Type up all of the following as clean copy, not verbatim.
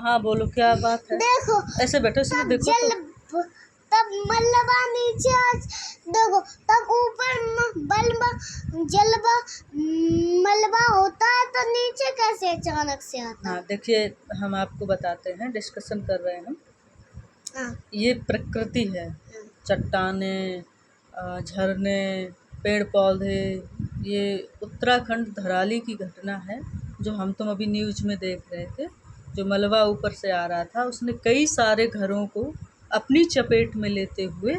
हाँ बोलो क्या बात है। देखो ऐसे बैठो इसमें देखो तो। तब मलबा नीचे आज देखो, तब ऊपर बलबा जलबा मलबा होता है तो नीचे कैसे अचानक से आता है। हाँ देखिए हम आपको बताते हैं, डिस्कशन कर रहे हैं हम। हाँ। ये प्रकृति है, चट्टाने, झरने, पेड़ पौधे। ये उत्तराखंड धराली की घटना है जो हम तुम अभी न्यूज़ में देख रहे थे। जो मलबा ऊपर से आ रहा था उसने कई सारे घरों को अपनी चपेट में लेते हुए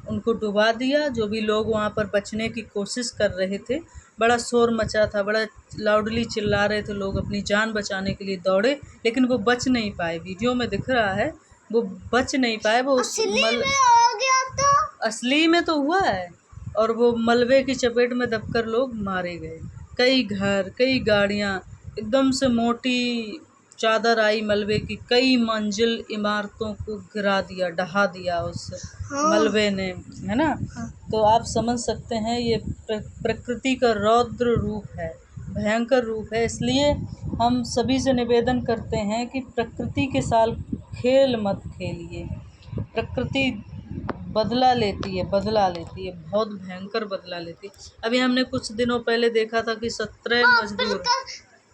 उनको डुबा दिया। जो भी लोग वहाँ पर बचने की कोशिश कर रहे थे, बड़ा शोर मचा था, बड़ा लाउडली चिल्ला रहे थे लोग, अपनी जान बचाने के लिए दौड़े, लेकिन वो बच नहीं पाए। वीडियो में दिख रहा है वो बच नहीं पाए। वो असली में हो गया तो असली में तो हुआ है, और वो मलबे की चपेट में दबकर लोग मारे गए। कई घर, कई गाड़ियाँ, एकदम से मोटी चादर आई मलबे की, कई मंजिल इमारतों को गिरा दिया, ढहा दिया उस मलबे ने, है ना। तो आप समझ सकते हैं ये प्रकृति का रौद्र रूप है, भयंकर रूप है। इसलिए हम सभी से निवेदन करते हैं कि प्रकृति के साथ खेल मत खेलिए। प्रकृति बदला लेती है, बहुत भयंकर बदला लेती है। अभी हमने कुछ दिनों पहले देखा था कि 17 मजदूर।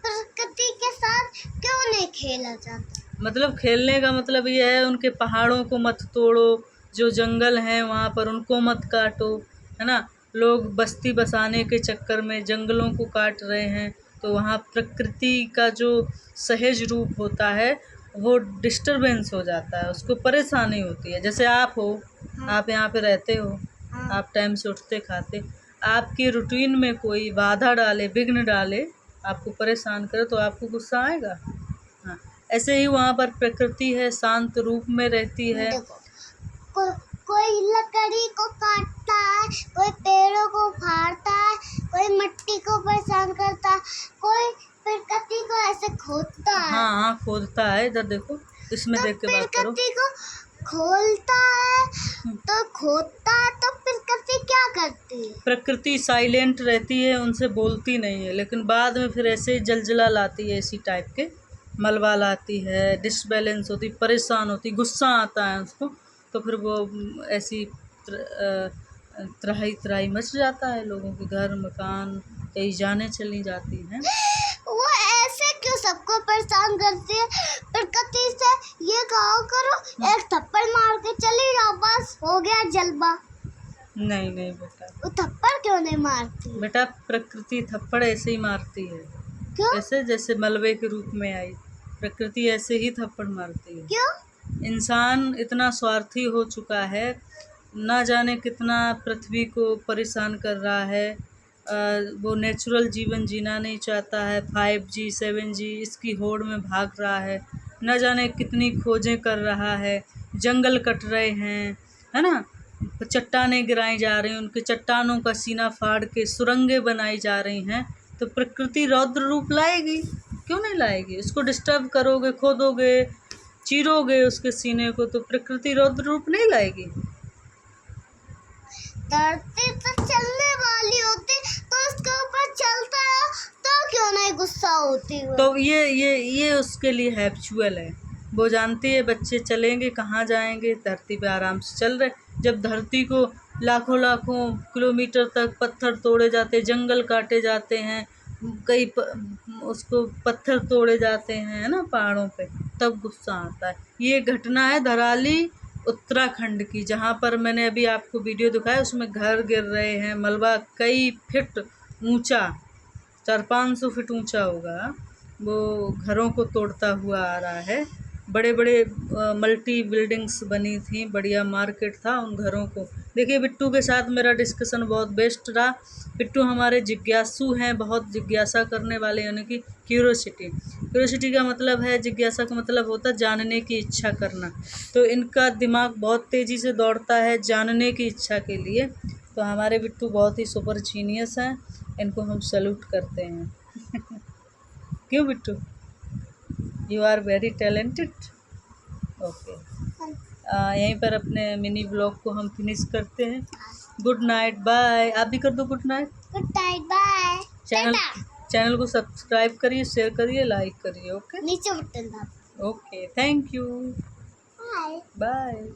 प्रकृति के साथ क्यों नहीं खेला जाता। मतलब खेलने का मतलब ये है उनके पहाड़ों को मत तोड़ो, जो जंगल हैं वहाँ पर उनको मत काटो, है ना। लोग बस्ती बसाने के चक्कर में जंगलों को काट रहे हैं, तो वहाँ प्रकृति का जो सहज रूप होता है वो डिस्टरबेंस हो जाता है, उसको परेशानी होती है। जैसे आप हो, आप यहाँ पे रहते हो, आप टाइम से उठते खाते, आपकी रूटीन में कोई बाधा डाले, विघ्न डाले, आपको परेशान करे तो आपको गुस्सा आएगा। हाँ, ऐसे ही वहाँ पर प्रकृति है, शांत रूप में रहती है। कोई लकड़ी को काटता है, कोई पेड़ों को फाड़ता है, कोई मिट्टी को परेशान करता है, कोई प्रकृति को ऐसे खोदता है। हाँ खोदता है, इधर देखो, इसमें देख के बात करो। प्रकृति को खोलता है तो खोदता है, तो प्रकृति क्या करती है। प्रकृति साइलेंट रहती है, उनसे बोलती नहीं है, लेकिन बाद में फिर ऐसे जलजला लाती है, इसी टाइप के मलबा लाती है, डिसबैलेंस होती, परेशान होती, गुस्सा आता है उसको, तो फिर वो ऐसी त्राही त्राही मच जाता है, लोगों के घर मकान, कई जानें चली जाती हैं। वो ऐसे क्यों सबको परेशान करती है। प्रकृति से ये कहा करो, एक थप्पड़ मार के चली जाओ, बस हो गया जलवा। नहीं नहीं बेटा, वो थप्पड़ क्यों नहीं मारती बेटा। प्रकृति थप्पड़ ऐसे ही मारती है। क्यों? ऐसे जैसे मलबे के रूप में आई, प्रकृति ऐसे ही थप्पड़ मारती है। क्यों? इंसान इतना स्वार्थी हो चुका है, ना जाने कितना पृथ्वी को परेशान कर रहा है। वो नेचुरल जीवन जीना नहीं चाहता है, 5G 7G इसकी होड़ में भाग रहा है, न जाने कितनी खोजें कर रहा है, जंगल कट रहे हैं, है ना। चट्टानें गिराई जा रही हैं, उनके चट्टानों का सीना फाड़ के सुरंगें बनाई जा रही हैं, तो प्रकृति रौद्र रूप लाएगी, क्यों नहीं लाएगी। उसको डिस्टर्ब करोगे, खोदोगे, चीरोगे उसके सीने को, तो प्रकृति रौद्र रूप नहीं लाएगी। धरती तो चलने वाली होती तो उसके ऊपर चलता है, तो क्यों नहीं गुस्सा होती है। तो ये उसके लिए हैप्चुअल है। वो जानती है बच्चे चलेंगे कहाँ जाएंगे, धरती पे आराम से चल रहे। जब धरती को लाखों लाखों किलोमीटर तक पत्थर तोड़े जाते, जंगल काटे जाते हैं, उसको पत्थर तोड़े जाते हैं, है ना, पहाड़ों पे, तब गुस्सा आता है। ये घटना है धराली उत्तराखंड की, जहाँ पर मैंने अभी आपको वीडियो दिखाया, उसमें घर गिर रहे हैं, मलबा कई फीट ऊंचा, 400-500 फीट ऊंचा होगा, वो घरों को तोड़ता हुआ आ रहा है। बड़े बड़े मल्टी बिल्डिंग्स बनी थी, बढ़िया मार्केट था, उन घरों को देखिए। बिट्टू के साथ मेरा डिस्कशन बहुत बेस्ट रहा। बिट्टू हमारे जिज्ञासु हैं, बहुत जिज्ञासा करने वाले, यानी कि क्यूरोसिटी का मतलब है, जिज्ञासा का मतलब होता है जानने की इच्छा करना। तो इनका दिमाग बहुत तेज़ी से दौड़ता है जानने की इच्छा के लिए। तो हमारे बिट्टू बहुत ही सुपर जीनियस हैं, इनको हम सैल्यूट करते हैं। क्यों Bittu, you are very talented. Okay, यहीं पर अपने मिनी ब्लॉग को हम फिनिश करते हैं। Good night, bye. आप भी कर दो good night. Good night, bye. Channel को सब्सक्राइब करिए, शेयर करिए, लाइक करिए। ओके, नीचे बटन दबाओ। Okay, thank you, bye. Bye.